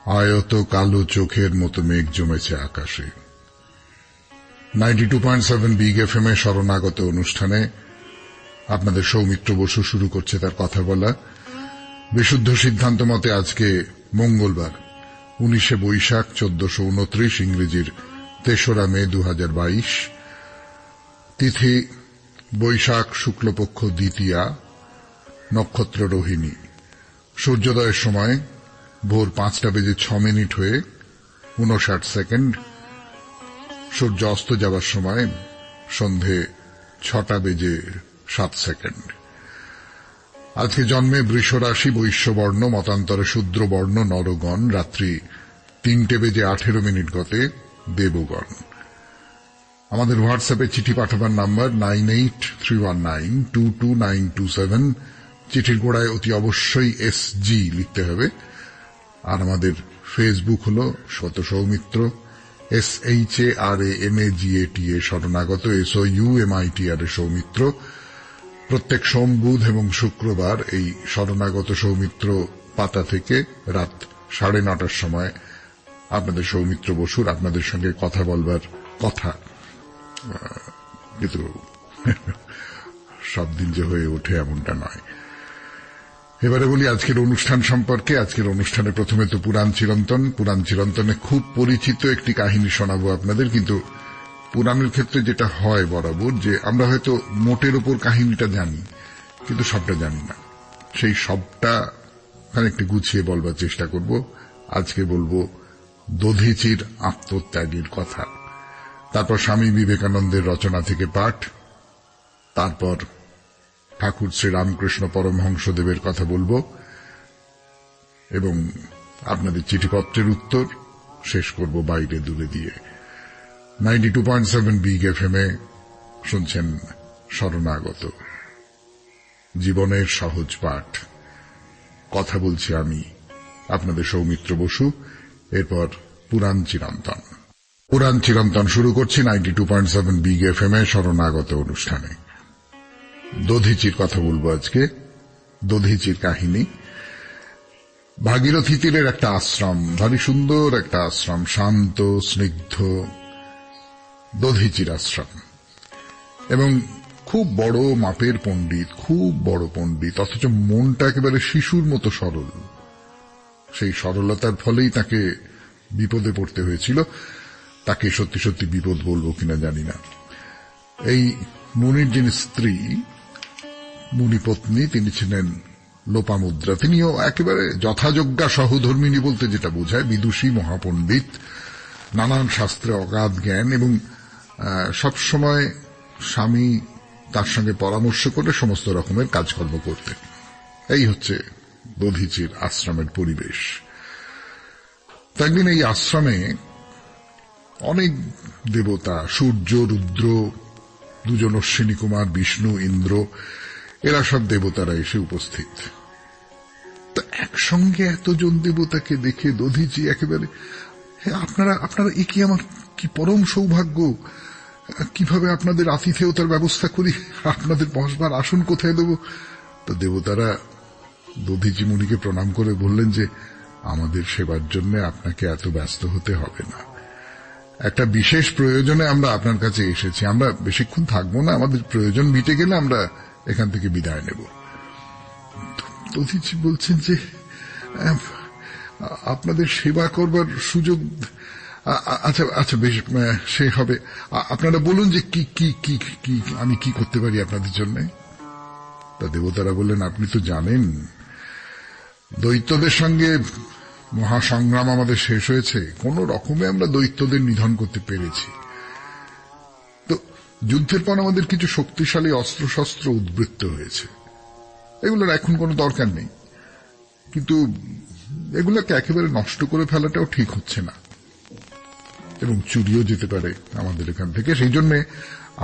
আয়ত কালো চোখের মতো মেঘ জমেছে আকাশে। 92.7 বিগ এফএম এ শরণাগত অনুষ্ঠানে আপনাদের সৌমিত্র বসু শুরু করছে তার কথা বলা। বিশুদ্ধ সিদ্ধান্ত মতে আজকে মঙ্গলবার 19 বৈশাখ 1429, ইংরেজির 3রা মে 2022, তিথি বৈশাখ শুক্লপক্ষ দ্বিতীয়া, নক্ষত্র রোহিণী। সূর্যোদয়ের সময় ভোর 5:06 হয়ে 59 সেকেন্ড। সূর্য অস্ত যাবার সময় সন্ধে 6:07 সেকেন্ড। আজকে জন্মে বৃষ রাশি, বৈশ্যবর্ণ, মতান্তরে শূদ্রবর্ণ নরগণ। রাত্রি 3:18 গতে দেবগণ। আমাদের হোয়াটসঅ্যাপে চিঠি পাঠাবার নাম্বার 9831922927। চিঠির গোড়ায় অতি অবশ্যই SG লিখতে হবে। আর আমাদের ফেসবুক হল শত সৌমিত্র, SHARANAGATA শরণাগত, SOUMITR সৌমিত্র। প্রত্যেক সোম, বুধ এবং শুক্রবার এই শরণাগত সৌমিত্র পাতা থেকে রাত 9:30 সময় আপনাদের সৌমিত্র বসুর আপনাদের সঙ্গে কথা বলবার কথা। কিন্তু সব দিন যে হয়ে ওঠে এমনটা নয়। এবারে বলি আজকের অনুষ্ঠান সম্পর্কে। আজকের অনুষ্ঠানে প্রথমে তো পুরাণ চিরন্তন। পুরাণ চিরন্তনে খুব পরিচিত একটি কাহিনী শোনাবো আপনাদের। কিন্তু পুরাণের ক্ষেত্রে যেটা হয় বরাবর, যে আমরা হয়তো মোটের উপর কাহিনীটা জানি কিন্তু সবটা জানি না। সেই সবটা খানিকটা গুছিয়ে বলবার চেষ্টা করব। আজকে বলবো দধিচির আত্মত্যাগের কথা। তারপর স্বামী বিবেকানন্দের রচনা থেকে পাঠ। তারপর ঠাকুর শ্রী রামকৃষ্ণ পরমহংসদেবের কথা বলবো এবং আপনাদের চিঠিপত্রের উত্তর শেষ করব বাইরে দূরে দিয়ে। 92.7 বিগ এফএম এ শুনছেন শরণাগত, জীবনের সহজ পাঠ। কথা বলছি আমি আপনাদের সৌমিত্র বসু। এরপর পুরাণ চিরন্তন। পুরাণ চিরন্তন শুরু করছি 92.7 বিগ এফএম এ শরণাগত অনুষ্ঠানে। দধিচির কথা বলবো আজকে। দধিচির কাহিনী। ভাগীরথী তীরের একটা আশ্রম, ভারী সুন্দর একটা আশ্রম, শান্ত স্নিগ্ধ দধিচির আশ্রম। এবং খুব বড় মাপের পণ্ডিত, খুব বড় পণ্ডিত, অথচ মনটা একেবারে শিশুর মতো সরল। সেই সরলতার ফলেই তাকে বিপদে পড়তে হয়েছিল। তাকে সত্যি সত্যি বিপদ বলবো কিনা জানি না। এই মুনির যিনি স্ত্রী, মুনিপত্নী, তিনি ছিলেন লোপামুদ্রা। তিনিও একেবারে যথাযোগ্যা সহধর্মিণী বলতে যেটা বোঝায়, বিদুষী, মহাপণ্ডিত, নানান শাস্ত্রে অগাধ জ্ঞান এবং সবসময় স্বামী তার সঙ্গে পরামর্শ করে সমস্ত রকমের কাজকর্ম করতে। এই হচ্ছে দধিচির আশ্রমের পরিবেশ। একদিন এই আশ্রমে অনেক দেবতা, সূর্য, রুদ্র, দুজন অশ্বিনী কুমার, বিষ্ণু, ইন্দ্র, এরা সব দেবতারা এসে উপস্থিত। তো একসঙ্গে এতজন দেবতাকে দেখে দধিচি একেবারে, আপনারা এ কি আমার কি পরম সৌভাগ্য, কিভাবে আপনাদের আতিথেয়তার ব্যবস্থা করি, আপনাদের বসবার আসন কোথায় দেব। তো দেবতারা দধিচি মুনিকে প্রণাম করে বললেন যে আমাদের সেবার জন্য আপনাকে এত ব্যস্ত হতে হবে না। একটা বিশেষ প্রয়োজনে আমরা আপনার কাছে এসেছি। আমরা বেশিক্ষণ থাকবো না, আমাদের প্রয়োজন মিটে গেলে আমরা এখান থেকে বিদায় নেব। দধিচি বলছেন যে আপনাদের সেবা করবার সুযোগ, আচ্ছা বেশ, সে হবে। আপনারা বলুন যে কি আমি কি করতে পারি আপনাদের জন্য। তা দেবতারা বললেন, আপনি তো জানেন দৈত্যদের সঙ্গে মহাসংগ্রাম আমাদের শেষ হয়েছে। কোন রকমে আমরা দৈত্যদের নিধন করতে পেরেছি। তো যুদ্ধের পর আমাদের কিছু শক্তিশালী অস্ত্রশস্ত্র উদ্বৃত্ত হয়েছে। এগুলোর এখন কোনো দরকার নেই, কিন্তু এগুলোকে একেবারে নষ্ট করে ফেলাটাও ঠিক হচ্ছে না এবং চুরিও যেতে পারে আমাদের এখান থেকে। সেই জন্য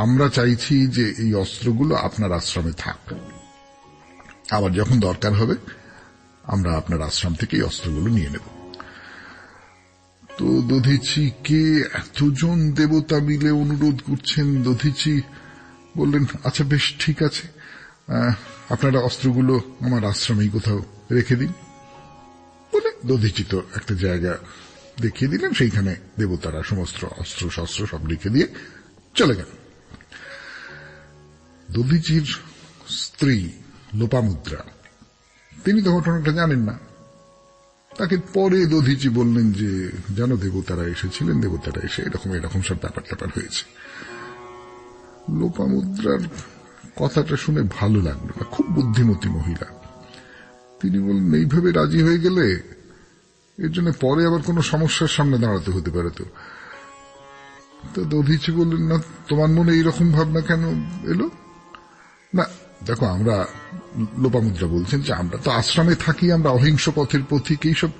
আমরা চাইছি যে এই অস্ত্রগুলো আপনার আশ্রমে থাক। আবার যখন দরকার হবে আমরা আপনার আশ্রম থেকে এই অস্ত্রগুলো নিয়ে নেব। তো দধিচিকে এতজন দেবতা মিলে অনুরোধ করছেন। দধিচি বললেন, আচ্ছা বেশ ঠিক আছে, আপনারা অস্ত্রগুলো আমার আশ্রমেই কোথাও রেখে দিন। বলে দধিচি তো একটা জায়গা দেখিয়ে দিলেন, সেইখানে দেবতারা সমস্ত অস্ত্র শস্ত্র সব রেখে দিয়ে চলে গেল। দধিচির স্ত্রী লোপামুদ্রা, তিনি তো ঘটনাটা জানেন না। তাকে পরে দধিচি বললেন যে জানো দেবতারা এসেছিলেন, দেবতারা এসে এরকম এরকম সব ব্যাপার ট্যাপার হয়েছে। লোপামুদ্রার কথাটা শুনে ভালো লাগলো না, খুব বুদ্ধিমতী মহিলা। তিনি বললেন এইভাবে রাজি হয়ে গেলে এর জন্য পরে আবার কোনো সমস্যার সামনে দাঁড়াতে হতে পারে। তো দধিচি বললেন না, তোমার মনে এইরকম ভাবনা কেন এলো? না দেখো, আমরা, লোপামুদ্রা বলছেন যে আমরা তো আশ্রমে থাকি, আমরা অহিংস পথের পথিক, এইসব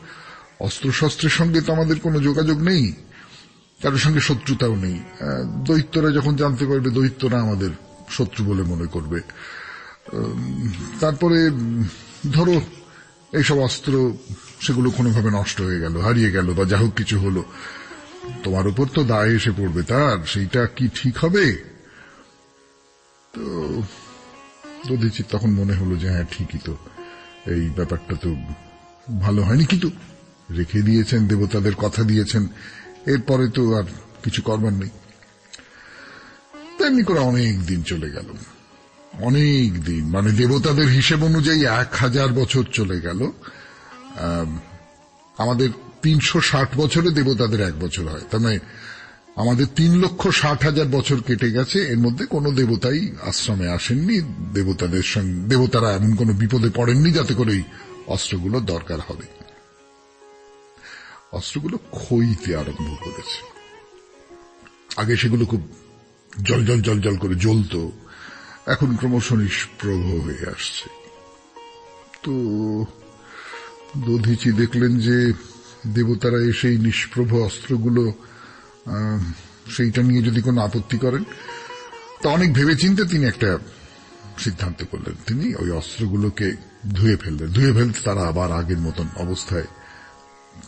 অস্ত্রশস্ত্রের সঙ্গে তো আমাদের কোনো যোগাযোগ নেই, কারোর সঙ্গে শত্রুতাও নেই। দৈত্যরা যখন জানতে পারবে, দৈত্যরা আমাদের শত্রু বলে মনে করবে। তারপরে ধরো এইসব অস্ত্র সেগুলো কোনোভাবে নষ্ট হয়ে গেল, হারিয়ে গেল, বা যা হোক কিছু হলো, তোমার উপর তো দায় এসে পড়বে তার, সেইটা কি ঠিক হবে? তো দধিচির তখন মনে হলো যে হ্যাঁ ঠিকই তো, এই ব্যাপারটা তো ভালো হয়নি, কিন্তু রেখে দিয়েছেন, দেবতাদের কথা দিয়েছেন, এরপরে তো আর কিছু করবার নেই। তেমনি করে অনেক দিন চলে গেল, অনেক দিন, মানে দেবতাদের হিসেব অনুযায়ী 1000 বছর চলে গেল। আমাদের 360 বছরে দেবতাদের 1 বছর হয়, তার মানে আমাদের 3,60,000 বছর কেটে গেছে। এর মধ্যে কোনো দেবতাই আশ্রমে আসেননি, দেবতাদের সঙ্গে দেবতারা এমন কোনো বিপদে পড়েননি যাতে করে এই অস্ত্রগুলো দরকার হবে। অস্ত্রগুলো ক্ষয়িতে আরম্ভ করেছে। আগে সেগুলো খুব জল জল জল জল করে জ্বলত, এখন ক্রমশ নিষ্প্রভ হয়ে আসছে। তো দধিচি দেখলেন যে দেবতারা এসে এই নিষ্প্রভ অস্ত্রগুলো সেইটা নিয়ে যদি কোনো আপত্তি করেন, তা অনেক ভেবেচিন্তে তিনি একটা সিদ্ধান্ত করলেন। তিনি ওই অস্ত্রগুলোকে ধুয়ে ফেললেন। ধুয়ে ফেলতে তারা আবার আগের মতন অবস্থায়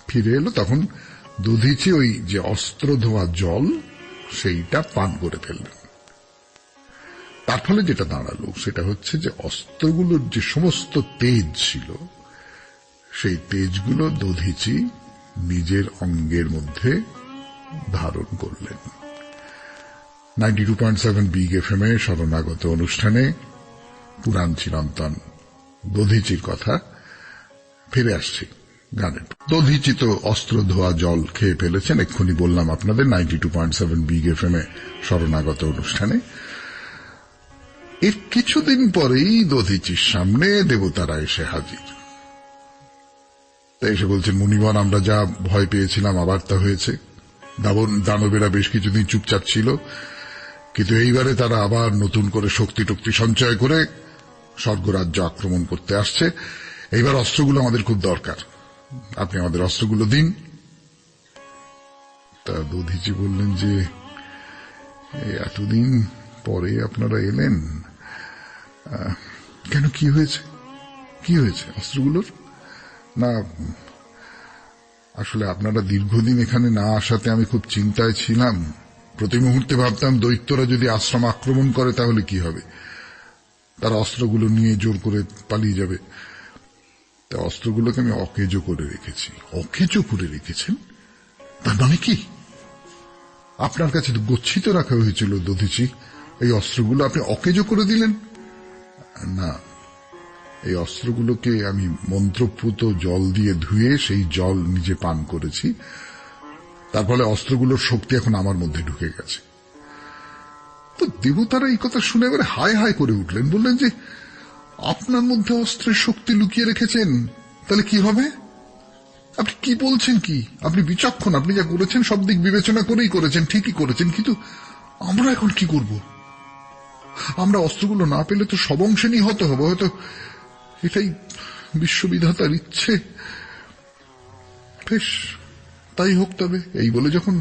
ফিরে এলো। তখন দধিচি ওই যে অস্ত্র ধোয়া জল সেইটা পান করে ফেললেন। তার ফলে যেটা দাঁড়ালো সেটা হচ্ছে যে অস্ত্রগুলোর যে সমস্ত তেজ ছিল, সেই তেজগুলো দধিচি নিজের অঙ্গের মধ্যে ধারণ করলেন। 92.7 বিগ এফএম এ শরণাগত অনুষ্ঠানে পুরাণ চিরন্তন দধিচির কথা ফিরে আসছে গানে। দধিচি তো অস্ত্র ধোয়া জল খেয়ে ফেলেছেন, এক্ষুনি বললাম আপনাদের 92.7 বিগ এফএম এ শরণাগত অনুষ্ঠানে। এর কিছুদিন পরেই দধিচির সামনে দেবতারা এসে হাজির। তাই এসে বলছেন, মুনিবর, আমরা যা ভয় পেয়েছিলাম আবার তা হয়েছে। দানবেরা বেশ কিছুদিন চুপচাপ ছিল, কিন্তু এইবারে তারা আবার নতুন করে শক্তি টক্তি সঞ্চয় করে স্বর্গরাজ্য আক্রমণ করতে আসছে। এইবার অস্ত্রগুলো আমাদের খুব দরকার, আপনি আমাদের অস্ত্রগুলো দিন। তা দধিচি বললেন যে এতদিন পরে আপনারা এলেন, কেন, কি হয়েছে? কি হয়েছে অস্ত্রগুলোর? না, আসলে আপনারা দীর্ঘদিন এখানে না আসাতে আমি খুব চিন্তায় ছিলাম। প্রতি মুহূর্তে ভাবতাম দৈত্যরা যদি আশ্রম আক্রমণ করে তাহলে কি হবে, তারা অস্ত্রগুলো নিয়ে জোর করে পালিয়ে যাবে। তা অস্ত্রগুলোকে আমি অকেজো করে রেখেছি। অকেজো করে রেখেছেন? তার মানে কি? আপনার কাছে তো গচ্ছিত রাখা হয়েছিল দধিচি, এই অস্ত্রগুলো আপনি অকেজো করে দিলেন? না, এই অস্ত্রগুলোকে আমি মন্ত্রপুত জল দিয়ে ধুয়ে সেই জল নিজে পান করেছি, তার ফলে অস্ত্রগুলোর শক্তি এখন আমার মধ্যে ঢুকে গেছে। তো দেবতারা এই কথা শুনে এবারে হায় হায় করে উঠলেন, বললেন যে আপনার মধ্যে অস্ত্রের শক্তি লুকিয়ে রেখেছেন, তাহলে কি হবে? আপনি কি বলছেন? কি আপনি বিচক্ষণ, আপনি যা করেছেন সব দিক বিবেচনা করেই করেছেন, ঠিকই করেছেন, কিন্তু আমরা এখন কি করব? আমরা অস্ত্রগুলো না পেলে তো সব অংশে নিহত হব, হয়তো এটাই বিশ্ববিধাতার ইচ্ছে। বেশ, তাই হোক তবে। এই বলে যখন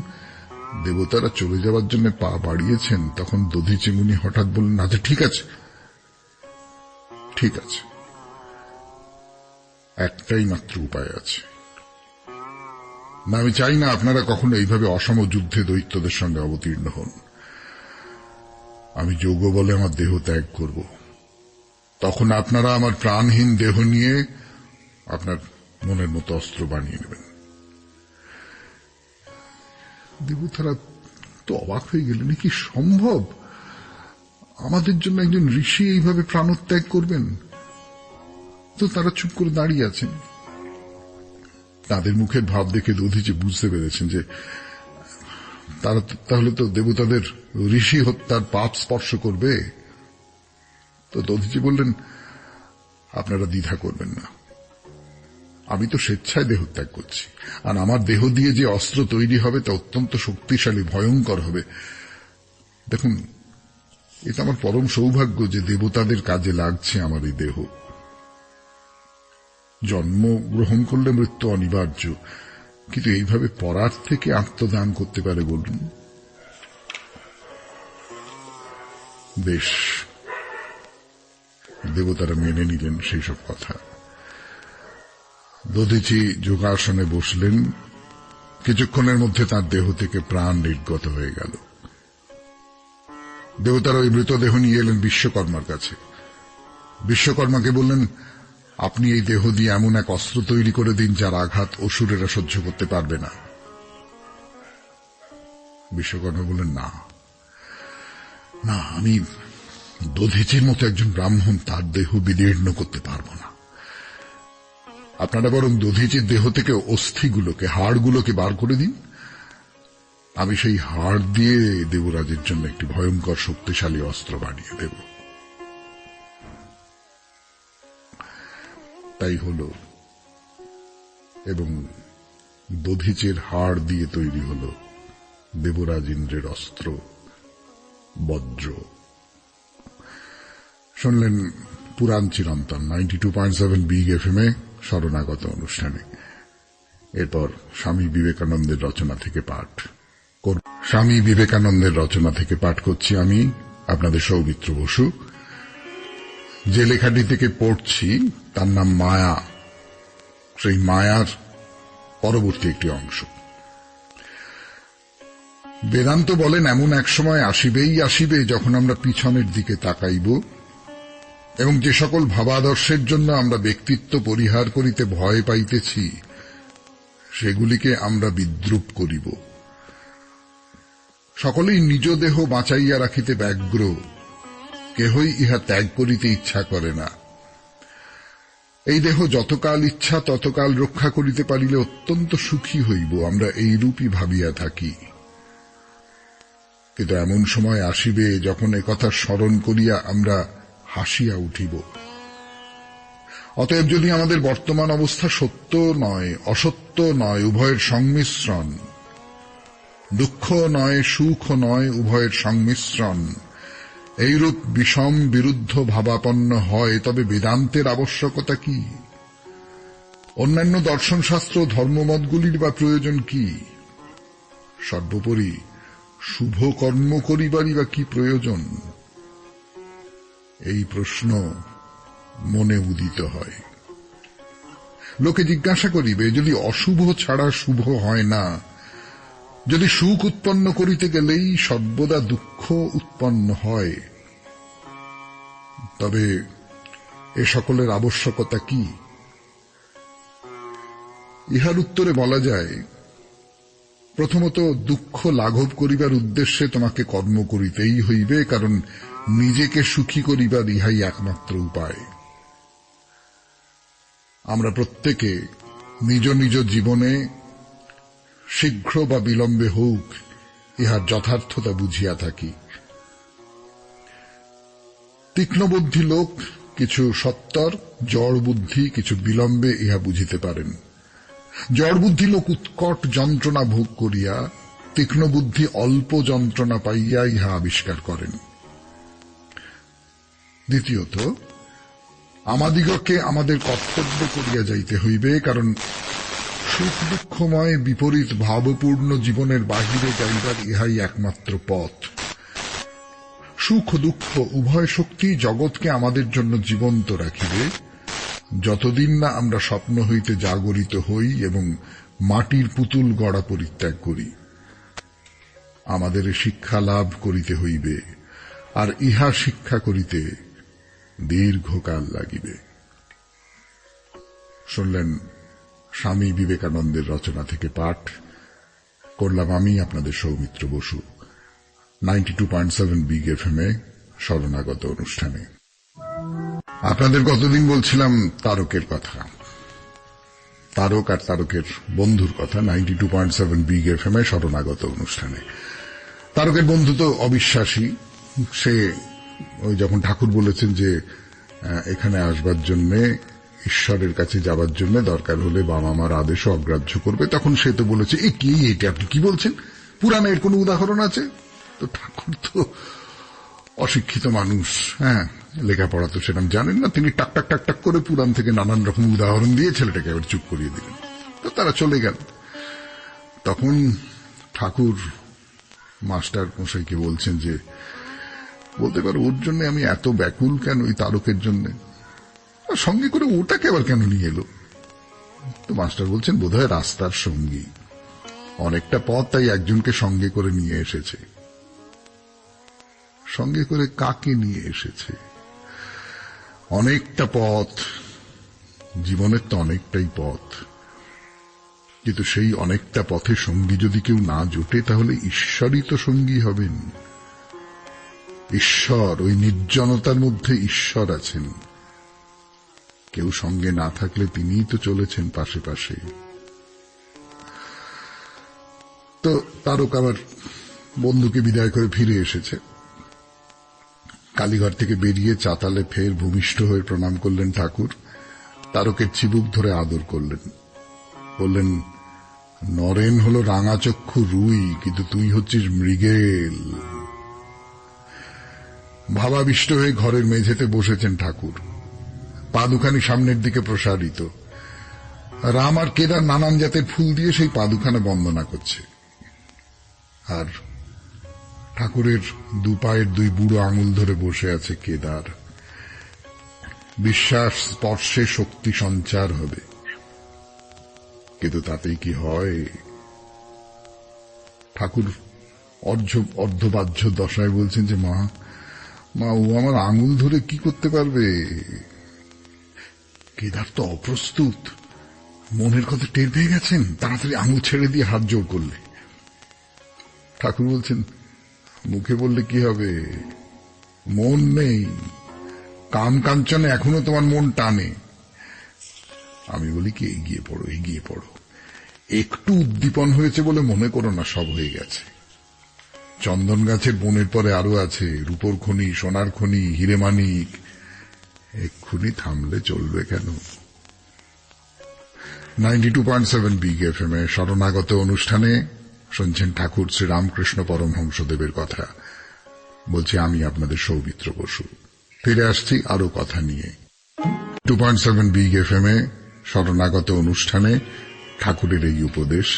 দেবতারা চলে যাওয়ার জন্য পা বাড়িয়েছেন, তখন দধিচি মুনি হঠাৎ বললেন, আচ্ছা ঠিক আছে, ঠিক আছে, একটাই মাত্র উপায় আছে। না, আমি চাই না আপনারা কখনো এইভাবে অসম যুদ্ধে দৈত্যদের সঙ্গে অবতীর্ণ হন। আমি যোগ্য বলে আমার দেহ ত্যাগ করব, তখন আপনারা আমার প্রাণহীন দেহ নিয়ে আপনার মনের মতো অস্ত্র বানিয়ে নেবেন। দেবতারা তো অবাক হয়ে গেলেন, কি সম্ভব আমাদের জন্য একজন ঋষি এইভাবে প্রাণত্যাগ করবেন? তো তারা চুপ করে দাঁড়িয়ে আছেন। তাদের মুখের ভাব দেখে দধিচি বুঝতে পেরেছেন যে তারা তাহলে তো দেবতাদের ঋষি হত্যার পাপ স্পর্শ করবে। তো দধিচি বললেন, আপনারা দ্বিধা করবেন না, আমি তো স্বেচ্ছায় দেহত্যাগ করছি, আর আমার দেহ দিয়ে যে অস্ত্র তৈরি হবে তা অত্যন্ত শক্তিশালী, ভয়ঙ্কর হবে। দেখুন, এটা আমার পরম সৌভাগ্য যে দেবতাদের কাজে লাগছে আমার এই দেহ। জন্ম গ্রহণ করলে মৃত্যু অনিবার্য, কিন্তু এইভাবে পরার থেকে আত্মদান করতে পারে বলুন? বেশ, দেবতারা মেনে নিলেন সেই সব কথা। দধিচি যোগাসনে বসলেন। কিছুক্ষণের মধ্যে তার দেহ থেকে প্রাণ নির্গত হয়ে গেল। দেবতারা ওই মৃতদেহ নিয়ে এলেন বিশ্বকর্মার কাছে। বিশ্বকর্মাকে বললেন, আপনি এই দেহ দিয়ে এমন এক অস্ত্র তৈরি করে দিন যার আঘাত অসুরেরা সহ্য করতে পারবে না। বিশ্বকর্মা বললেন, না না, আমি দধিচির মতো একজন ব্রাহ্মণ, তার দেহ বিদীর্ণ করতে পারব না। আপনারা বরং দধিচির দেহ থেকে অস্থিগুলোকে, হাড়গুলোকে বার করে দিন, আমি সেই হাড় দিয়ে দেবরাজের জন্য একটি ভয়ঙ্কর শক্তিশালী অস্ত্র বানিয়ে দেব। তাই হল, এবং দধিচের হাড় দিয়ে তৈরি হল দেবরাজ ইন্দ্রের অস্ত্র বজ্র। শুনলেন পুরাণ চিরন্তন 92.7 বিগ FM এ শরণাগত অনুষ্ঠানে। এরপর স্বামী বিবেকানন্দের রচনা থেকে পাঠ। স্বামী বিবেকানন্দের রচনা থেকে পাঠ করছি আমি, আপনাদের সৌমিত্র বসু। যে লেখাটি থেকে পড়ছি তার নাম মায়া। সেই মায়ার পরবর্তী একটি অংশ। বেদান্ত বলেন, এমন এক সময় আসিবেই আসিবে যখন আমরা পিছনের দিকে তাকাইব এবং যে সকল ভাবাদর্শের জন্য আমরা ব্যক্তিত্ব পরিহার করিতে ভয় পাইতেছি সেগুলিকে আমরা বিদ্রূপ করিব। সকলেই নিজ দেহ বাঁচাইয়া রাখিতে ব্যগ্র, কেহই ইহা ত্যাগ করিতে ইচ্ছা করে না। এই দেহ যতকাল ইচ্ছা ততকাল রক্ষা করিতে পারিলে অত্যন্ত সুখী হইব, আমরা এইরূপই ভাবিয়া থাকি। কিন্তু এমন সময় আসিবে যখন একথা স্মরণ করিয়া আমরা হাসিয়া উঠিব। অতএব যদি আমাদের বর্তমান অবস্থা সত্য নয়, অসত্য নয়, উভয়ের সংমিশ্রণ, দুঃখ নয়, সুখ নয়, উভয়ের সংমিশ্রণ, এইরূপ বিষম বিরুদ্ধ ভাবাপন্ন হয়, তবে বেদান্তের আবশ্যকতা কি? অন্যান্য দর্শনশাস্ত্র ধর্মমতগুলির বা প্রয়োজন কি? সর্বোপরি শুভ কর্ম করিবারই বা কি প্রয়োজন? এই প্রশ্ন মনে উদিত হয়। লোকে জিজ্ঞাসা করিবে, যদি অশুভ ছাড়া শুভ হয় না, যদি সুখ উৎপন্ন করিতে গেলেই সর্বদা দুঃখ উৎপন্ন হয়, তবে এ সকলের আবশ্যকতা কি? ইহার উত্তরে বলা যায়, প্রথমত দুঃখ লাঘব করিবার উদ্দেশ্যে তোমাকে কর্ম করিতেই হইবে, কারণ নিজেকে সুখী করিবার ইহাই একমাত্র উপায়। আমরা প্রত্যেকে নিজ নিজ জীবনে শীঘ্র বা বিলম্বে হোক ইহার যথার্থতা বুঝিয়া থাকি। তীক্ষ্ণবুদ্ধি লোক কিছু সত্বর, জড় বুদ্ধি কিছু বিলম্বে ইহা বুঝিতে পারেন। জড় বুদ্ধি লোক উৎকট যন্ত্রণা ভোগ করিয়া, তীক্ষ্ণ বুদ্ধি অল্প যন্ত্রণা পাইয়া ইহা আবিষ্কার করেন। দ্বিতীয়ত, আমাদিগকে আমাদের কর্তব্য করিয়া যাইতে হইবে, কারণ সুখ দুঃখময় বিপরীত ভাবপূর্ণ জীবনের বাহিরে যাইবার ইহাই একমাত্র পথ। সুখ দুঃখ উভয় শক্তি জগৎকে আমাদের জন্য জীবন্ত রাখিবে, যতদিন না আমরা স্বপ্ন হইতে জাগরিত হই এবং মাটির পুতুল গড়া পরিত্যাগ করি। আমাদের শিক্ষা লাভ করিতে হইবে, আর ইহা শিক্ষা করিতে দীর্ঘকাল লাগিবে। শুনলেন স্বামী বিবেকানন্দের রচনা থেকে পাঠ করলাম আমি আপনাদের সৌমিত্র বসু 92.7 বিগ এফএম এ শরণাগত অনুষ্ঠানে। আপনাদের গতদিন বলছিলাম তারকের কথা, তারক আর তারকের বন্ধুর কথা 92.7 বিগ এফএম এ শরণাগত অনুষ্ঠানে। তারকের বন্ধু তো অবিশ্বাসী, সে ওই যখন ঠাকুর বলেছেন যে এখানে আসবার জন্যে, ঈশ্বরের কাছে যাবার জন্য দরকার হলে বাবা মার আদেশও অগ্রাহ্য করবে, তখন সে তো বলেছে এ কি, এটা আপনি কি বলছেন, পুরাণে এর কোন উদাহরণ আছে? তো ঠাকুর তো অশিক্ষিত মানুষ, লেখাপড়া তো সেরকম জানেন না, তিনি টাক টাক টাক টাক করে পুরাণ থেকে নানান রকম উদাহরণ দিয়ে ছেলেটাকে আবার চুপ করিয়ে দিলেন। তো তারা চলে গেল। তখন ঠাকুর মাস্টার মশাইকে বলছেন যে বলতে পারো ওর জন্য আমি এত ব্যাকুল কেন, ওই তারকের জন্য, সঙ্গে করে ওটাকে আবার কেন নিয়ে এলো? তো মাস্টার বলছেন বোধহয় রাস্তার সঙ্গী, অনেকটা পথ, তাই একজনকে সঙ্গে করে নিয়ে এসেছে। সঙ্গে করে কাকে নিয়ে এসেছে? অনেকটা পথ, জীবনের তো অনেকটাই পথ, কিন্তু সেই অনেকটা পথে সঙ্গী যদি কেউ না জোটে তাহলে ঈশ্বরই তো সঙ্গী হবেন। ঈশ্বর, ওই নির্জনতার মধ্যে ঈশ্বর আছেন, কেউ সঙ্গে না থাকলে তিনিই তো চলেছেন পাশে পাশে। তো তারক আবার বন্ধুকে বিদায় করে ফিরে এসেছে। কালীঘর থেকে বেরিয়ে চাতালে ফের ভূমিষ্ঠ হয়ে প্রণাম করলেন ঠাকুর, তারকের চিবুক ধরে আদর করলেন, বললেন নরেন হলো রাঙাচক্ষু রুই, কিন্তু তুই হচ্ছিস মৃগেল। ভাবাবিষ্ট হয়ে ঘরের মেঝেতে বসেছেন ঠাকুর, পা দুখানি সামনের দিকে প্রসারিত। রাম আর কেদার নানান জাতের ফুল দিয়ে সেই পা দুখানা বন্দনা করছে, আর ঠাকুরের দু পায়ের দুই বুড়ো আঙুল ধরে বসে আছে কেদার। বিশ্বাস স্পর্শে শক্তি সঞ্চার হবে, কিন্তু তাতেই কি হয়? ঠাকুর অর্ধবাহ্য দশায় বলছেন যে মা মা ও আমার আঙুল ধরে কি করতে পারবে? কেদার তো অপ্রস্তুত, মনের কথা টের পেয়ে গেছেন, তাড়াতাড়ি আঙুল ছেড়ে দিয়ে হাত জোড় করলে। ঠাকুর বলছেন মুখে বললে কি হবে, মন নেই, কাম কাঞ্চনে এখনো তোমার মন টানে। আমি বলি কি এগিয়ে পড়ো, এগিয়ে পড়ো, একটু উদ্দীপন হয়েছে বলে মনে করো না সব হয়ে গেছে। চন্দন গাছের বনের পরে আরো আছে, রূপোর খনি, সোনার খনি, হিরেমানিক, এক্ষুনি থামলে চলবে কেন? 92.7 বিগ এফএম এ শরণাগত অনুষ্ঠানে শুনছেন ঠাকুর শ্রী রামকৃষ্ণ পরমহংসদেবের কথা। বলছি আমি আপনাদের সৌমিত্র বসু। ফিরে আসছি আরো কথা নিয়ে। 2.7 বিগ এফএম এ শরণাগত অনুষ্ঠানে ঠাকুরের এই উপদেশ,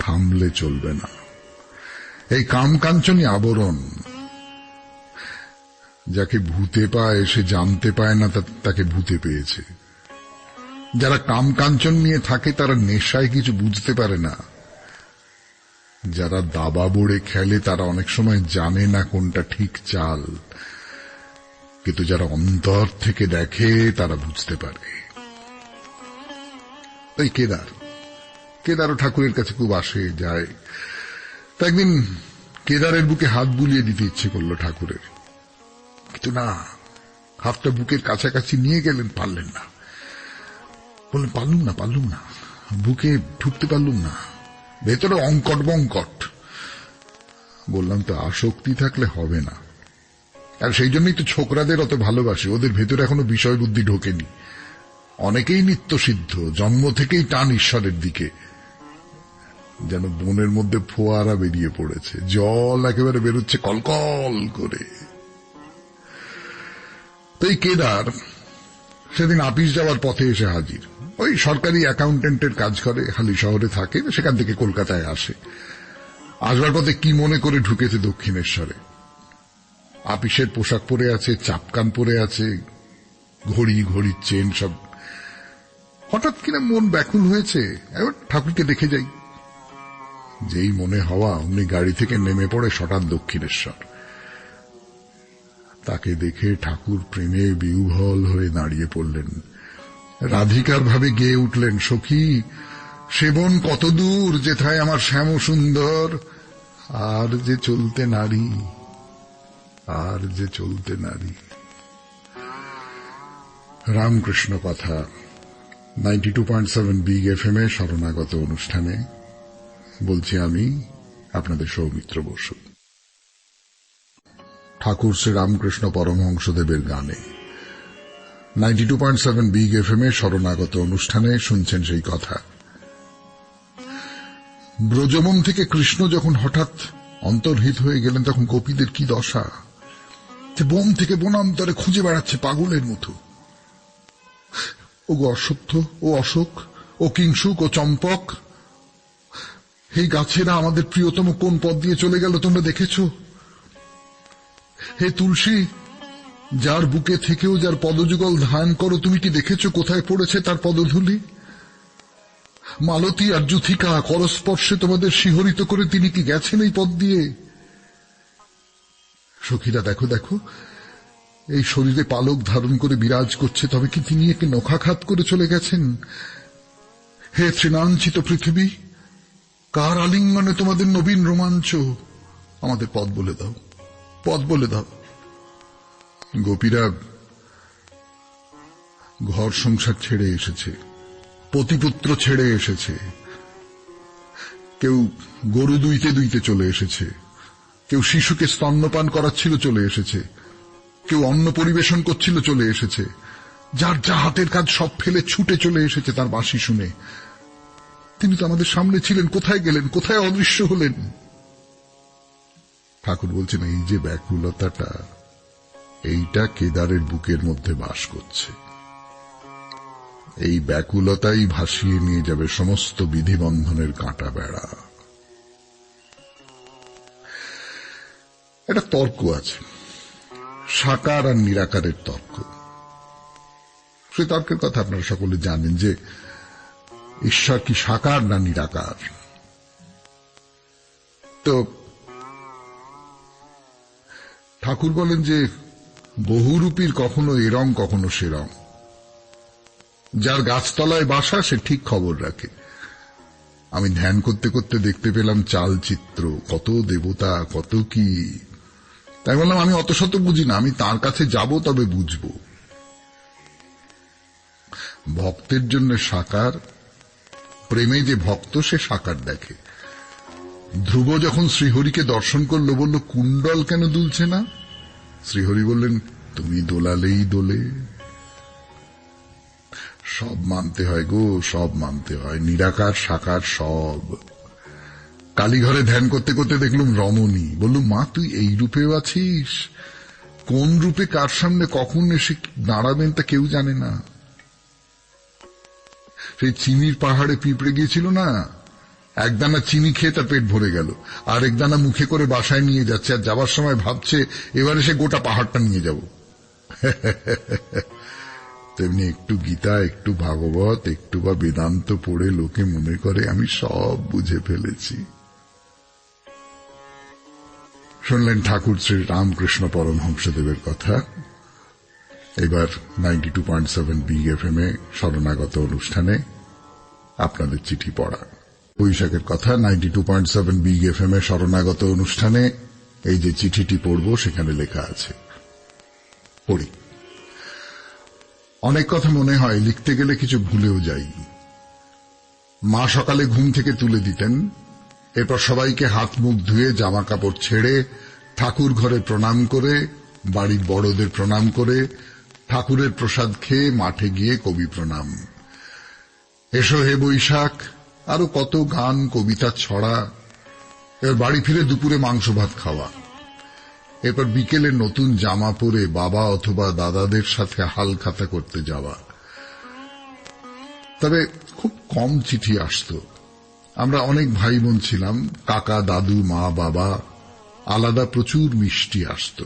থামলে চলবে না। এই কামকাঞ্চনী আবরণ, যাকে ভূতে পায় সে জানতে পায় না তাকে ভূতে পেয়েছে। যারা কামকাঞ্চন নিয়ে থাকে তারা নেশায় কিছু বুঝতে পারে না। যারা দাবা বোড়ে খেলে তারা অনেক সময় জানে না কোনটা ঠিক চাল, কিন্তু যারা অন্তর থেকে দেখে তারা বুঝতে পারে। তাই কেদারও ঠাকুরের কাছে খুব আসে যায়। তা একদিন কেদারের বুকে হাত বুলিয়ে দিতে ইচ্ছে করলো ঠাকুরের, কিন্তু না, হাতটা বুকের কাছাকাছি নিয়ে গেলেন, পারলেন না। বললেন পারলুম না, বুকে ঢুকতে পারলুম না, ভেতরে অঙ্কট বঙ্কট। বললাম তো আসক্তি থাকলে হবে না, আর সেই জন্যই তো ছোকরাদের অত ভালোবাসে, ওদের ভেতরে এখনো বিষয় বুদ্ধি ঢোকেনি। অনেকেই নিত্য সিদ্ধ, জন্ম থেকেই টান ঈশ্বরের দিকে, যেন বনের মধ্যে ফোয়ারা বেরিয়ে পড়েছে, জল একেবারে বেরোচ্ছে কলকল করে। তাই কেদার সেদিন আপিস যাওয়ার পথে এসে হাজির। ওই সরকারি অ্যাকাউন্টেন্টের কাজ করে, হালি শহরে থাকে, সেখান থেকে কলকাতায় আসে। আসবার পথে কি মনে করে ঢুকেছে দক্ষিণেশ্বরে, আপিসের পোশাক পরে আছে, চাপকান পরে আছে, ঘড়ির চেন সব। হঠাৎ কিনা মন ব্যাকুল হয়েছে, এবার ঠাকুরকে দেখে যাই। যেই মনে হওয়া উনি গাড়ি থেকে নেমে পড়ে সটান দক্ষিণেশ্বর। তাকে দেখে ঠাকুর প্রেমে বিহ্বল হয়ে দাঁড়িয়ে পড়লেন। রাধিকার ভাবে গেয়ে উঠলেন, সখী সেবন কত দূর যেথায় আমার শ্যাম সুন্দর, আর যে চলতে নারী, আর যে চলতে নারী। রামকৃষ্ণ কথা 92.7 বিগ এফএম এ শরণাগত অনুষ্ঠানে বলছি আমি আপনাদের সৌমিত্র বসু। ঠাকুর শ্রী রামকৃষ্ণ পরমহংসদেবের গানে 92.7 বিগ এফএম এ শরণাগত অনুষ্ঠানে শুনছেন সেই কথা। ব্রজবন থেকে কৃষ্ণ যখন হঠাৎ অন্তর্হিত হয়ে গেলেন তখন গোপীদের কি দশা, যে বন থেকে বনান্তরে খুঁজে বেড়াচ্ছে পাগলের মতো। ও গো অশ্বত্থ, ও অশোক, ও কিংসুক, ও চম্পক, এই গাছেরা আমাদের প্রিয়তম কোন পথ দিয়ে চলে গেল তোমরা দেখেছ? হে তুলসী, যার বুকে থেকেও যার পদযুগল ধান করো, তুমি কি দেখেছ কোথায় পড়েছে তার পদধূলি? মালতী আর যুথিকা করস্পর্শে তোমাদের শিহরিত করে তিনি কি গেছেন এই পথ দিয়ে? সখীরা দেখো দেখো, এই শরীরে পালক ধারণ করে বিরাজ করছে, তবে কি তিনি একে নখাঘাত করে চলে গেছেন? হে তৃণাঞ্চিত পৃথিবী, কার আলিঙ্গনে তোমাদের নবীন রোমাঞ্চ? আমাদের পথ বলে দাও, পথ বলে দাও। গোপীরা ঘর সংসার ছেড়ে এসেছে, পতিপুত্র ছেড়ে এসেছে, কেউ গরু দুইতে দুইতে চলে এসেছে, কেউ শিশুকে স্তন্যপান করাচ্ছিল চলে এসেছে, কেউ অন্ন পরিবেশন করছিল চলে এসেছে, যার যা হাতের কাজ সব ফেলে ছুটে চলে এসেছে তার বাঁশি শুনে। তিনি তো আমাদের সামনে ছিলেন, কোথায় গেলেন, কোথায় অদৃশ্য হলেন? ঠাকুর বলছেন, এই যে ব্যাকুলতাটা, এইটা কেদারের বুকের মধ্যে বাস করছে। এই ব্যাকুলতাই ভাসিয়ে নিয়ে যাবে সমস্ত বিধিবন্ধনের কাঁটা বেড়া। একটা তর্ক আছে, সাকার আর নিরাকারের তর্ক। সে তর্কের কথা আপনারা সকলে জানেন যে ঈশ্বর কি সাকার না নিরাকার। তো ঠাকুর বলেন যে বহুরূপীর কখনো এ রং কখনো সে রং, যার গাছতলায় বাসা সে ঠিক খবর রাখে। আমি ধ্যান করতে করতে দেখতে পেলাম চালচিত্র, কত দেবতা, কত কি। তাই বললাম আমি অত শত বুঝি না, আমি তার কাছে যাব তবে বুঝব। ভক্তের জন্য সাকার, প্রেমে যে ভক্ত সে সাকার দেখে। ধ্রুব যখন শ্রীহরিকে দর্শন করলো, বলল কুণ্ডল কেন দুলছে না? শ্রীহরি বললেন, তুমি দোলালেই দোলে। সব মানতে হয় গো, সব মানতে হয়, নিরাকার সাকার সব। কালীঘরে ধ্যান করতে করতে দেখলুম রমণী। বললুম, মা তুই এই রূপেও আছিস? কোন রূপে কার সামনে কখন এসে দাঁড়াবেন তা কেউ জানে না। সেই চিনির পাহাড়ে পিঁপড়ে গিয়েছিল না, একদানা চিনি খেয়ে তার পেট ভরে গেল, আর একদানা মুখে করে বাসায় নিয়ে যাচ্ছে, আর যাবার সময় ভাবছে এবারে সে গোটা পাহাড়টা নিয়ে যাব। তেমনি একটু গীতা, একটু ভাগবত, একটু বা বেদান্ত পড়ে লোকে মনে করে আমি সব বুঝে ফেলেছি। শুনলেন ঠাকুর শ্রী রামকৃষ্ণ পরমহংসদেবের কথা। এবার 92.7 বিগ এফএম এ শরণাগত অনুষ্ঠানে আপনাদের চিঠি পড়া। বৈশাখের কথা 92.7 বিগ এফএম এ শরণাগত অনুষ্ঠানে এই যে চিঠিটি পড়ব সেখানে লেখা আছে, পড়ি। অনেক কথা মনে হয় লিখতে গেলে কিছু ভুলেও যাই। মা সকালে ঘুম থেকে তুলে দিতেন, এরপর সবাইকে হাত মুখ ধুয়ে জামা কাপড় ছেড়ে ঠাকুর ঘরে প্রণাম করে, বাড়ির বড়দের প্রণাম করে, ঠাকুরের প্রসাদ খেয়ে মাঠে গিয়ে কবি প্রণাম, এসো হে বৈশাখ, আরো কত গান কবিতা ছড়া। এবার বাড়ি ফিরে দুপুরে মাংস ভাত খাওয়া, এরপর বিকেলে নতুন জামা পরে বাবা অথবা দাদাদের সাথে হালখাতা করতে যাওয়া। তবে খুব কম চিঠি আসতো। আমরা অনেক ভাই বোন ছিলাম, কাকা দাদু মা বাবা আলাদা প্রচুর মিষ্টি আসতো।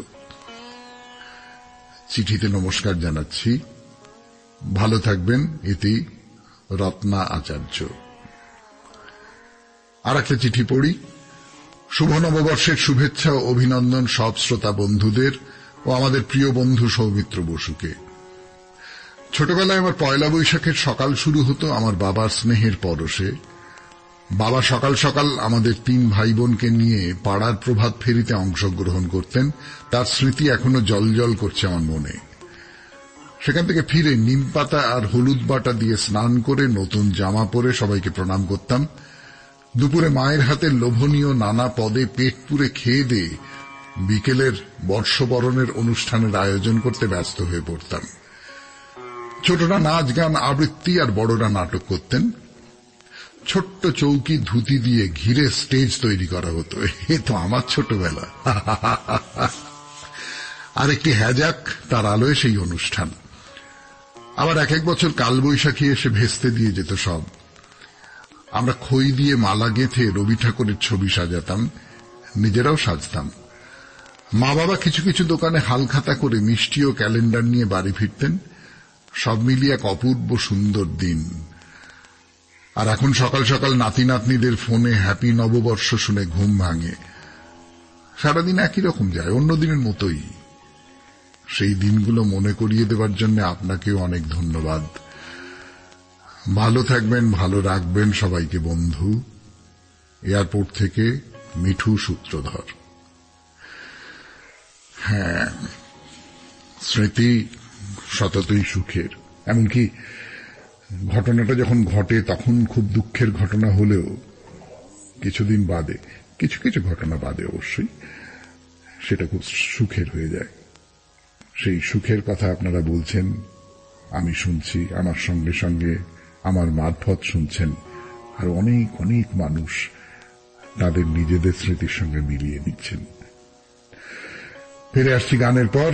চিঠিতে নমস্কার জানাচ্ছি, ভালো থাকবেন। ইতি রত্না আচার্য। আর একটা চিঠি পড়ি। শুভ নববর্ষের শুভেচ্ছা ও অভিনন্দন সব শ্রোতা বন্ধুদের ও আমাদের প্রিয় বন্ধু সৌমিত্র বসুকে। ছোটবেলায় আমার পয়লা বৈশাখের সকাল শুরু হতো আমার বাবার স্নেহের পরশে। বাবা সকাল সকাল আমাদের 3 ভাই বোনকে নিয়ে পাড়ার প্রভাত ফেরিতে অংশগ্রহণ করতেন। তার স্মৃতি এখনো জলজল করছে আমার মনে। সেখান থেকে ফিরে নিমপাতা আর হলুদ বাটা দিয়ে স্নান করে নতুন জামা পরে সবাইকে প্রণাম করতাম। দুপুরে মায়ের হাতের লোভনীয় নানা পদে পেট পুরে খেয়ে দিয়ে বিকেলের বর্ষবরণের অনুষ্ঠানের আয়োজন করতে ব্যস্ত হয়ে পড়তাম। ছোটরা নাচ গান আবৃত্তি আর বড়রা নাটক করতেন। ছোট্ট চৌকি ধুতি দিয়ে ঘিরে স্টেজ তৈরি করা হতো। এ তো আমার ছোটবেলা। আর একটি হ্যাজাক, তার আলোয় সেই অনুষ্ঠান। আবার এক এক বছর কালবৈশাখী এসে ভেস্তে দিয়ে যেত সব। আমরা খই দিয়ে মালা গেঁথে রবি ঠাকুরের ছবি সাজাতাম, নিজেরাও সাজতাম। মা বাবা কিছু কিছু দোকানে হালখাতা করে মিষ্টি ও ক্যালেন্ডার নিয়ে বাড়ি ফিরতেন। সব মিলিয়ে এক অপূর্ব সুন্দর দিন। আর এখন সকাল সকাল নাতি নাতনিদের ফোনে হ্যাপি নববর্ষ শুনে ঘুম ভাঙে। সারাদিন একই রকম যায়, অন্য দিনের মতোই। সেই দিনগুলো মনে করিয়ে দেবার জন্য আপনাকেও অনেক ধন্যবাদ। ভালো থাকবেন, ভালো রাখবেন সবাইকে বন্ধু। এয়ারপোর্ট থেকে মিঠু সূত্রধর। হ্যাঁ, স্মৃতি সততই সুখের। এমনকি ঘটনাটা যখন ঘটে তখন খুব দুঃখের ঘটনা হলেও কিছুদিন বাদে, কিছু কিছু ঘটনা বাদে অবশ্যই, সেটা খুব সুখের হয়ে যায়। সেই সুখের কথা আপনারা বলছেন, আমি শুনছি, আমার সঙ্গে সঙ্গে আমার মারফত শুনছেন আর অনেক অনেক মানুষ তাদের নিজেদের স্মৃতির সঙ্গে মিলিয়ে দিচ্ছেন। ফিরে আসছি গানের পর।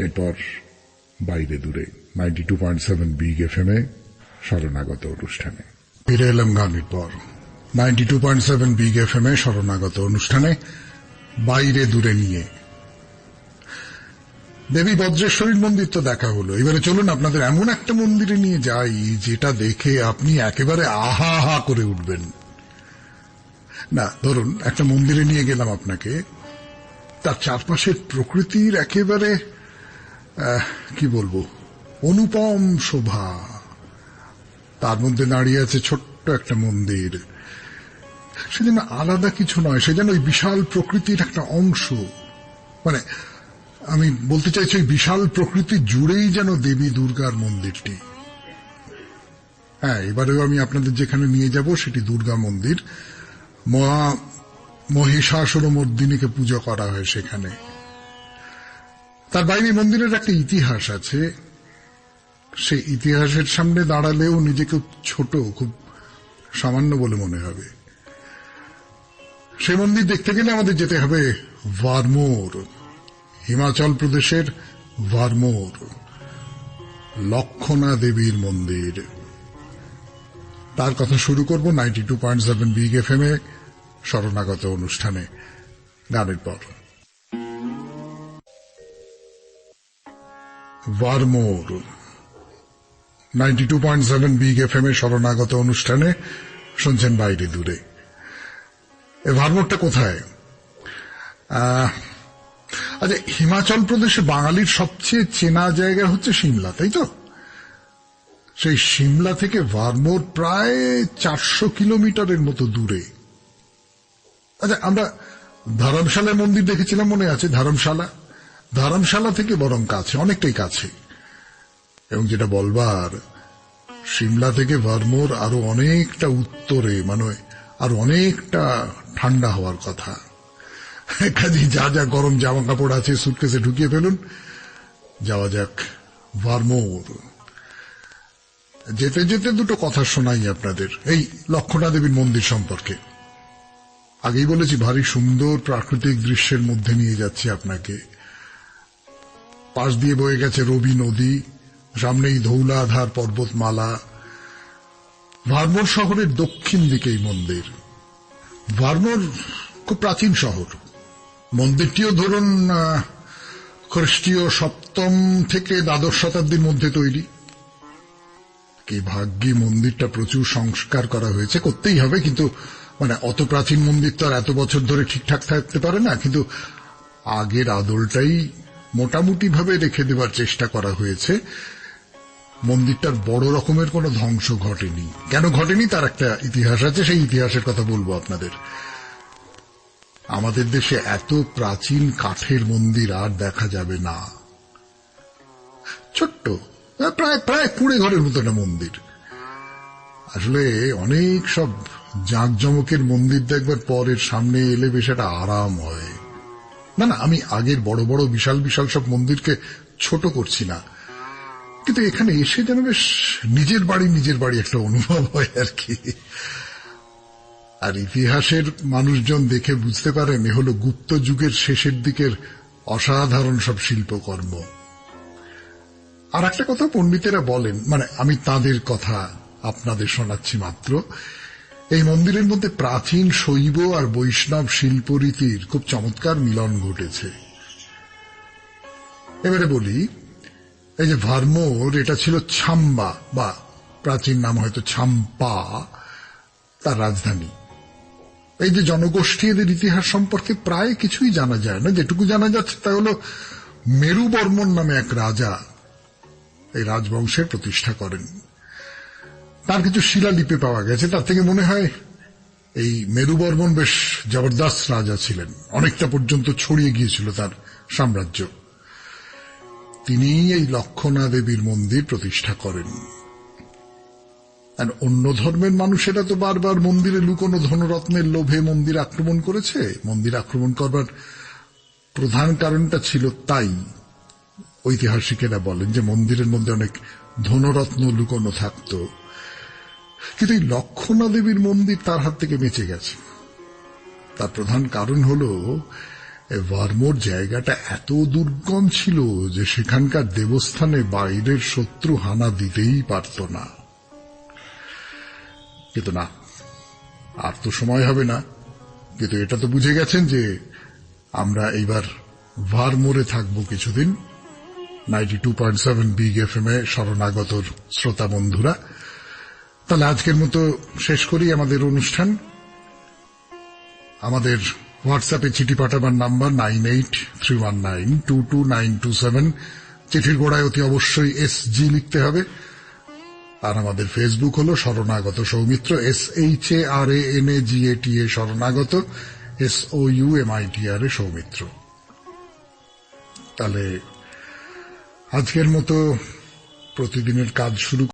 এরপর বাইরে দূরে 92.7 বিগ এফএম-এ শরণাগত অনুষ্ঠানে ফিরে এলাম। গানের পর 92.7 বিগ এফএম-এ শরণাগত অনুষ্ঠানে বাইরে দূরে নিয়ে দেবী বজ্রেশ্বরীর মন্দির তো দেখা হলো। এবারে চলুন আপনাদের এমন একটা মন্দিরে নিয়ে যাই যেটা দেখে আপনি একেবারে আহা হা করে উঠবেন। না, ধরুন একটা মন্দিরে নিয়ে গেলাম আপনাকে, তার চারপাশের প্রকৃতির একেবারে কি বলবো, অনুপম শোভা। তার মধ্যে দাঁড়িয়ে আছে ছোট্ট একটা মন্দির। সে যেন আলাদা কিছু নয়, সে যেন ওই বিশাল প্রকৃতির একটা অংশ। মানে আমি বলতে চাইছি, ওই বিশাল প্রকৃতি জুড়েই যেন দেবী দুর্গার মন্দিরটি। হ্যাঁ, এবারেও আমি আপনাদের যেখানে নিয়ে যাব সেটি দুর্গা মন্দির। মহিষাসুরমর্দিনীকে পুজো করা হয় সেখানে। তার বাইরে মন্দিরের একটা ইতিহাস আছে। সেই ইতিহাসের সামনে দাঁড়ালেও নিজেকে ছোট, খুব সামান্য বলে মনে হবে। সেই মন্দির দেখতে গেলে আমাদের যেতে হবে ভারমোর, হিমাচল প্রদেশের ভারমোর, লক্ষণা দেবীর মন্দির। তার কথা শুরু করব 92.7 বিগ এফএম-এ শরণাগত অনুষ্ঠানে গানের পর। ভারমোর 92.7 বিগ এফএম-এ শরণাগত অনুষ্ঠানে শুনছেন বাইরে দূরে। এই ভারমোরটা কোথায়? আচ্ছা, হিমাচল প্রদেশে বাঙালির সবচেয়ে চেনা জায়গা হচ্ছে সিমলা, তাই তো? সেই সিমলা থেকে ভারমোর প্রায় 400 কিলোমিটারের মতো দূরে। আচ্ছা, আমরা ধর্মশালা মন্দির দেখেছিলাম, মনে আছে? ধর্মশালা থেকে বরং কাছে, অনেকটাই কাছে। এবং যেটা বলবার, সিমলা থেকে ভারমোর আরো অনেকটা উত্তরে, মানে আরো অনেকটা ঠান্ডা হওয়ার কথা। কাজে যা যা গরম জামা কাপড় আছে সুটকেসে ঢুকিয়ে ফেলুন, যাওয়া যাক ভারমোর। যেতে যেতে দুটো কথা শোনাই আপনাদের এই লক্ষণা দেবীর মন্দির সম্পর্কে। আগেই বলেছি, ভারী সুন্দর প্রাকৃতিক দৃশ্যের মধ্যে নিয়ে যাচ্ছি আপনাকে। পাশ দিয়ে বয়ে গেছে রবি নদী, সামনেই ধৌলাধার পর্বতমালা। ভারমোর শহরের দক্ষিণ দিকে এই মন্দির। ভারমোর খুব প্রাচীন শহর। মন্দিরটিও ধরুন খ্রিস্টীয় 7ম থেকে দ্বাদশ শতাব্দীর মধ্যে তৈরি। কি ভাগ্যি মন্দিরটা প্রচুর সংস্কার করা হয়েছে, করতেই হবে। কিন্তু মানে অত প্রাচীন মন্দির তো আর এত বছর ধরে ঠিকঠাক থাকতে পারে না। কিন্তু আগের আদলটাই মোটামুটি ভাবে রেখে দেবার চেষ্টা করা হয়েছে। মন্দিরটার বড় রকমের কোনো ধ্বংস ঘটেনি। কেন ঘটেনি তার একটা ইতিহাস আছে, সেই ইতিহাসের কথা বলবো আপনাদের। আমাদের দেশে এত প্রাচীন কাঠের মন্দির আর দেখা যাবে না। ছোট্ট, প্রায় প্রায় 20 ঘরের মতো একটা মন্দির। আসলে অনেক সব জাঁকজমকের মন্দির দেখবার পরের সামনে এলে বেশ একটা আরাম হয়। না না, আমি আগের বড় বড় বিশাল বিশাল সব মন্দিরকে ছোট করছি না, কিন্তু এখানে এসে যেন বেশ নিজের বাড়ি একটা অনুভব হয় আর কি। আর ইতিহাসের মানুষজন দেখে বুঝতে পারেন এ হলো গুপ্ত যুগের শেষের দিকের অসাধারণ সব শিল্পকর্ম। আর একটা কথা পণ্ডিতেরা বলেন, মানে আমি তাদের কথা আপনাদের শোনাচ্ছি মাত্র, এই মন্দিরের মধ্যে প্রাচীন শৈব আর বৈষ্ণব শিল্পরীতির খুব চমৎকার মিলন ঘটেছে। এবারে বলি, এই যে ভারমোর, এটা ছিল ছাম্বা বা প্রাচীন নাম হয়তো ছাম্পা, তার রাজধানী। এই যে জনগোষ্ঠী, এদের ইতিহাস সম্পর্কে প্রায় কিছুই জানা যায় না। যেটুকু জানা যাচ্ছে তা হল মেরুবর্মন নামে এক রাজা এই রাজবংশের প্রতিষ্ঠা করেন। তার কিছু শিলালিপি পাওয়া গেছে, তার থেকে মনে হয় এই মেরুবর্মন বেশ জবরদস্ত রাজা ছিলেন, অনেকটা পর্যন্ত ছড়িয়ে গিয়েছিল তার সাম্রাজ্য। তিনি এই লক্ষণা দেবীর মন্দির প্রতিষ্ঠা করেন। আর অন্য ধর্মের মানুষেরা তো বারবার মন্দিরে লুকোনো ধনরত্নের লোভে মন্দির আক্রমণ করেছে। মন্দির আক্রমণ করবার প্রধান কারণটা ছিল তাই। ঐতিহাসিকেরা বলেন যে মন্দিরের মধ্যে অনেক ধনরত্ন লুকোনো থাকত, কিন্তু এই লক্ষণা দেবীর মন্দির তার হাত থেকে বেঁচে গেছে। তার প্রধান কারণ হল ভারমোর জায়গাটা এত দুর্গম ছিল যে সেখানকার দেবস্থানে বাইরের শত্রু হানা দিতেই পারত না। কিন্তু না, আর তো সময় হবে না। কিন্তু এটা তো বুঝে গেছেন যে আমরা এইবার ভারমোরে থাকবো কিছুদিন। 92.7 বিগ FM এ শরণাগত শ্রোতা বন্ধুরা, তাহলে আজকের মতো শেষ করি আমাদের অনুষ্ঠান। আমাদের হোয়াটসঅ্যাপে চিঠি পাঠাবার নাম্বার 9831922927। চিঠির গোড়ায় অতি অবশ্যই SG লিখতে হবে। আর আমাদের ফেসবুক হলো শরণাগত সৌমিত্র, SHARANAGATA শরণাগত, SOUMITRA সৌমিত্র। তাহলে আজকের মতো প্রতিদিনের কাজ শুরু